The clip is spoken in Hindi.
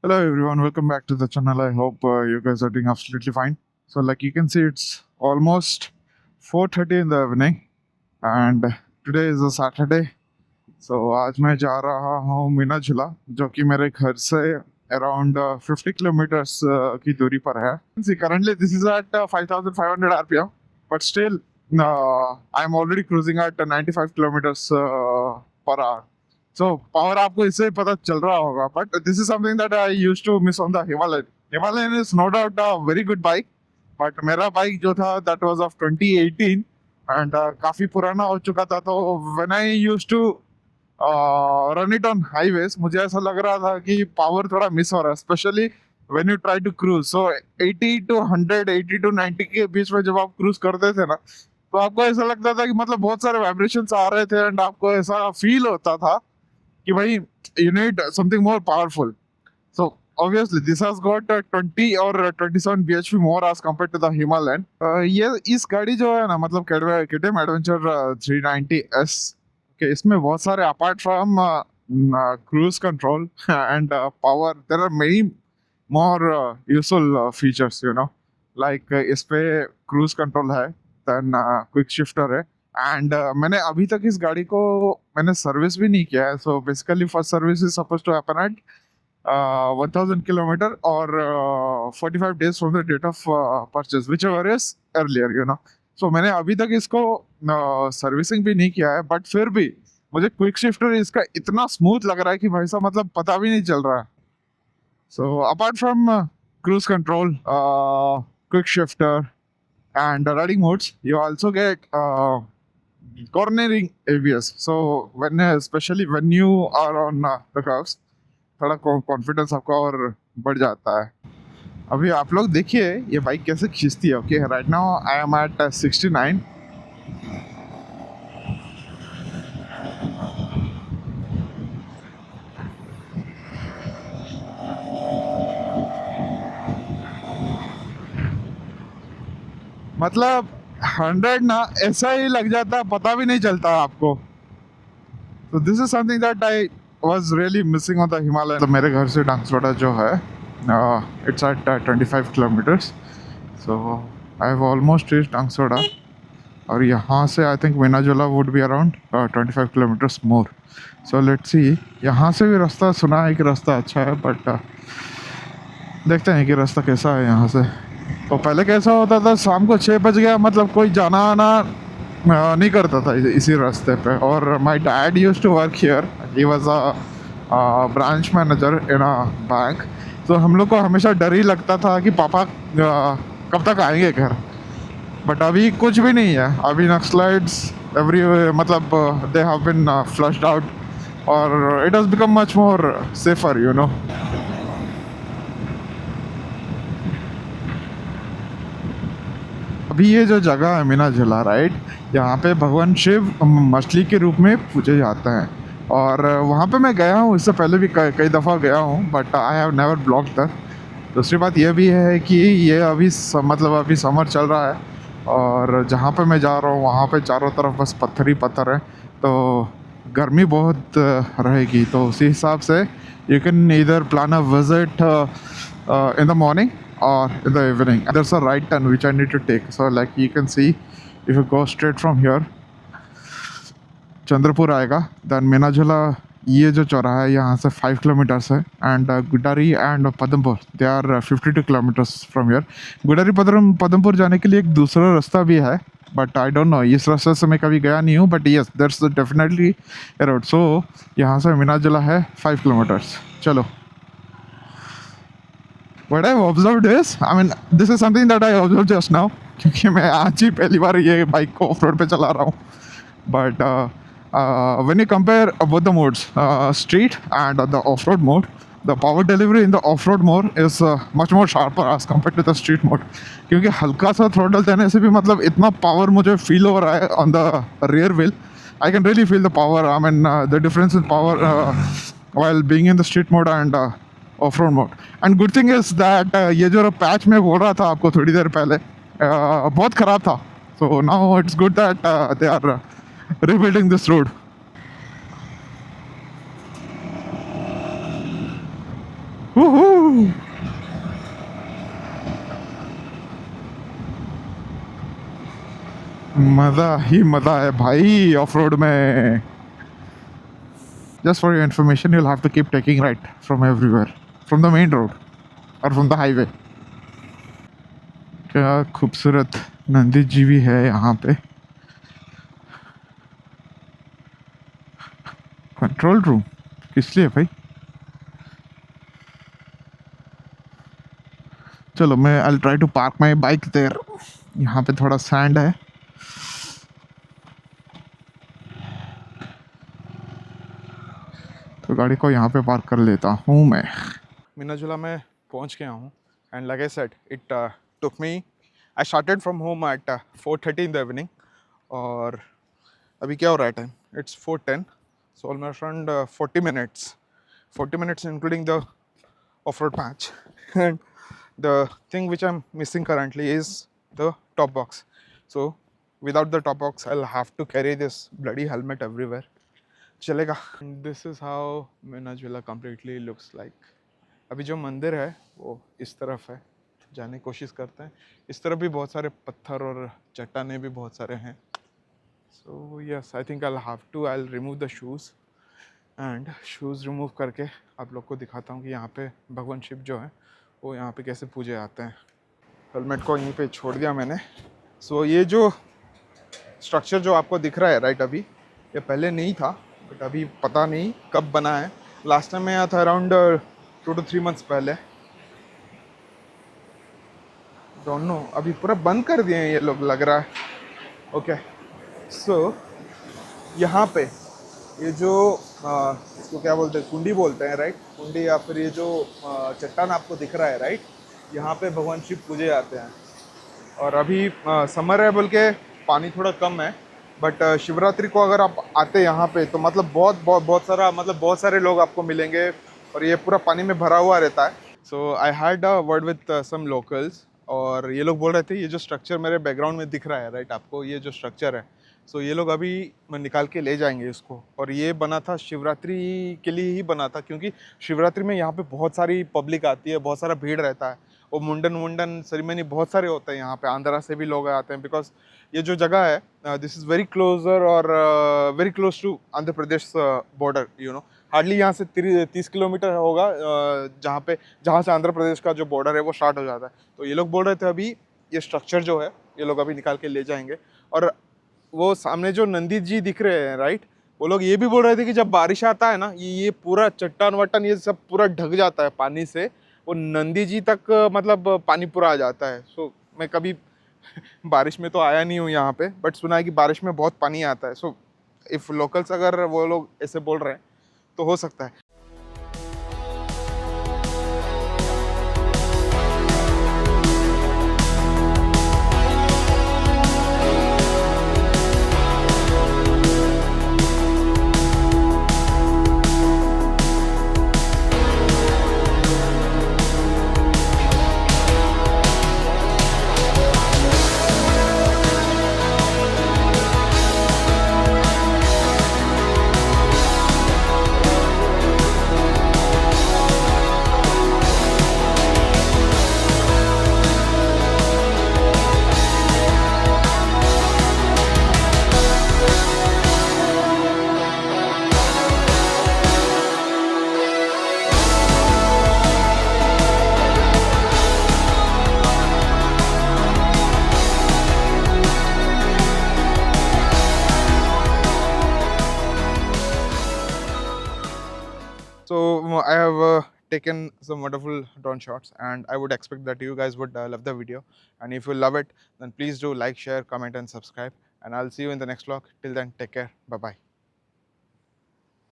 Hello everyone, welcome back to the channel. I hope you guys are doing absolutely fine. So like you can see, it's almost 4:30 in the evening, and today is a Saturday. So आज मैं जा रहा हूँ मीना झूला, जो कि मेरे घर से around 50 kilometers की दूरी पर है. See, currently this is at 5,500 RPM, but still I'm already cruising at 95 kilometers per hour. So power आपको इससे पता चल रहा होगा, but this is something that I used to miss on the Himalayan. Himalayan is no doubt a very good bike, but मेरा बाइक जो था that was of 2018 and काफी पुराना हो चुका था. तो when I used to run it on highways, मुझे ऐसा लग रहा था कि पावर थोड़ा मिस हो रहा है, specially when you try to cruise. So 80 to 100, 80 to 90 के बीच में जब आप क्रूज करते थे ना, तो आपको ऐसा लगता था कि मतलब बहुत सारे वाइब्रेशंस आ रहे थे एंड आपको ऐसा फील होता था कि भाई you need something more powerful. So obviously this has got 20 or 27 bhp more as compared to the Himalayan. ये इस गाड़ी जो है ना, मतलब KTM एडवेंचर 390S के, इसमें बहुत सारे apart from cruise control and power, there are many more useful features, you know. Like इस पे क्रूज कंट्रोल है, देन क्विक शिफ्टर है, एंड मैंने अभी तक इस गाड़ी को मैंने सर्विस भी नहीं किया है. So basically first service is suppose to happen at 1000 kilometer or 45 days from the date of purchase, whichever is earlier, you know. So मैंने अभी तक इसको सर्विसिंग भी नहीं किया है, बट फिर भी मुझे क्विक शिफ्टर इसका इतना स्मूथ लग रहा है कि भाई साहब मतलब पता भी नहीं चल रहा है. So apart from cruise control, quick shifter and riding modes, you also get cornering ABS. So when especially when you are on the curves, थोड़ा कॉन्फिडेंस आपका और बढ़ जाता है. अभी आप लोग देखिए ये बाइक कैसे खींचती है. Okay, right now I am at 69. मतलब 100 ना ऐसा ही लग जाता है, पता भी नहीं चलता आपको. तो this is something that I was really missing on the Himalaya. तो मेरे घर से डांगसोड़ा जो है, it's at 25 kilometres. So I have almost reached Dangsoda, और यहाँ से I think Meenajhula would be around 25 kilometres more. So let's see. यहाँ से भी रास्ता सुना है कि रास्ता अच्छा है, बट देखते हैं कि रास्ता कैसा है यहाँ से. तो पहले कैसा होता था, शाम को 6 बज गया मतलब कोई जाना आना नहीं करता था इसी रास्ते पे. और my dad used to work here, he was a branch manager in a bank. तो हम लोग को हमेशा डर ही लगता था कि पापा कब तक आएंगे घर. बट अभी कुछ भी नहीं है. अभी नक्सलाइट्स एवरी, मतलब they have been flushed out, और it has become much more safer, you know. अभी ये जो जगह है मीना झूला, राइट, यहाँ पे भगवान शिव मछली के रूप में पूजे जाते हैं. और वहाँ पे मैं गया हूँ, इससे पहले भी कई दफ़ा गया हूँ, but I have never blocked that. दूसरी बात यह भी है कि ये अभी मतलब अभी समर चल रहा है, और जहाँ पे मैं जा रहा हूँ वहाँ पे चारों तरफ बस पत्थर ही पत्थर है. तो गर्मी बहुत रहेगी. तो उसी हिसाब से you can either plan a visit in the morning or in the evening. There's a right turn which I need to take. So like you can see, if you go straight from here, Chandrapur आएगा, देन मीनाझूला, ये जो चौराहा है यहाँ से 5 किलोमीटर्स है, and Gudari and Padampur they are 52 kilometres from here. Gudari Padampur जाने के लिए एक दूसरा रास्ता भी है, बट आई डोंट नो, इस रास्ते से मैं कभी गया नहीं हूँ, but yes that's definitely a road. So यहाँ से मीनाझूला है 5 किलोमीटर्स. चलो. What I've observed is, I mean, this is something that I observed just now, क्योंकि मैं आज ही पहली बार ये बाइक को ऑफ रोड पे चला रहा हूँ. But when you compare both the modes, street and the off-road mode, the power delivery in the off-road mode is much more sharper as compared to the street mode. क्योंकि हल्का सा थ्रोटल देने से भी मतलब इतना पावर मुझे फील हो रहा है on the rear wheel. I can really feel the power. I mean, the difference in power while being in the street mode and off-road mode. And good thing is that ये जो पैच में बोल रहा था आपको थोड़ी देर पहले, बहुत ख़राब था. So now it's good that they are rebuilding this road. Woohoo! मजा ही मजा है भाई ऑफ रोड में. Just for your information, you'll have to keep taking right from everywhere, from the main road or from the highway. क्या खूबसूरत नंदी जी भी है यहाँ पे. कंट्रोल रूम किस लिए भाई? चलो मैं I try to park my bike there. यहाँ पे थोड़ा सैंड है. तो गाड़ी को यहाँ पे पार्क कर लेता हूँ मैं. मीनाजुला में पहुँच गया हूँ. And like I said it took me. I started from home at 4:30 in the evening. और अभी क्या हो रहा है time? It's 4:10. So almost around 40 minutes including the off-road patch. And the thing which I'm missing currently is the top box. So without the top box I'll have to carry this bloody helmet everywhere. चलेगा. This is how Minajuela completely looks like. अभी जो मंदिर है वो इस तरफ है. जाने की कोशिश करते हैं. इस तरफ भी बहुत सारे पत्थर और चट्टानें भी बहुत सारे हैं. So yes, I think I'll remove the shoes. And shoes remove करके आप लोग को दिखाता हूँ कि यहाँ पे भगवान शिव जो है वो यहाँ पे कैसे पूजे आते हैं. हेलमेट को यहीं पे छोड़ दिया मैंने. सो ये जो स्ट्रक्चर जो आपको दिख रहा है राइट, अभी ये पहले नहीं था, बट अभी पता नहीं कब बना है. लास्ट टाइम मैं आया था अराउंड 2 to 3 months पहले. डोंट नो, अभी पूरा बंद कर दिए हैं ये लोग लग रहा है. ओके, सो यहाँ पे ये जो इसको क्या बोलते हैं, कुंडी बोलते हैं राइट, कुंडी या फिर ये जो चट्टान आपको दिख रहा है राइट, यहाँ पे भगवान शिव पूजे आते हैं. और अभी समर है बोल के पानी थोड़ा कम है, बट शिवरात्रि को अगर आप आते यहाँ पे तो मतलब बहुत सारे लोग आपको मिलेंगे और ये पूरा पानी में भरा हुआ रहता है. So I had a word with some locals और ये लोग बोल रहे थे ये जो स्ट्रक्चर मेरे बैकग्राउंड में दिख रहा है राइट आपको, ये जो स्ट्रक्चर है, सो ये लोग अभी निकाल के ले जाएंगे इसको. और ये बना था शिवरात्रि के लिए ही बना था, क्योंकि शिवरात्रि में यहाँ पे बहुत सारी पब्लिक आती है, बहुत सारा भीड़ रहता है. और मुंडन सेरेमनी बहुत सारे होते हैं यहाँ पे. आंध्रा से भी लोग आते हैं बिकॉज ये जो जगह है दिस इज़ वेरी क्लोजर और very close to Andhra Pradesh border. You know, hardly यहाँ से 30 किलोमीटर होगा जहाँ से आंध्र प्रदेश का जो बॉर्डर है वो स्टार्ट हो जाता है. तो ये लोग बोल रहे थे अभी ये स्ट्रक्चर जो है ये लोग अभी निकाल के ले जाएंगे. और वो सामने जो नंदी जी दिख रहे हैं राइट, वो लोग ये भी बोल रहे थे कि जब बारिश आता है ना ये पूरा चट्टान वट्टान ये सब पूरा ढक जाता है पानी से. वो नंदी जी तक मतलब पानी पूरा आ जाता है. सो मैं कभी बारिश में तो आया नहीं हूँ यहाँ पे, बट सुना है कि बारिश में बहुत पानी आता है. सो इफ़ लोकल्स अगर वो लोग ऐसे बोल रहे हैं तो हो सकता है. So I have taken some wonderful drone shots and I would expect that you guys would love the video. And if you love it, then please do like, share, comment and subscribe. And I'll see you in the next vlog. Till then, take care. Bye-bye.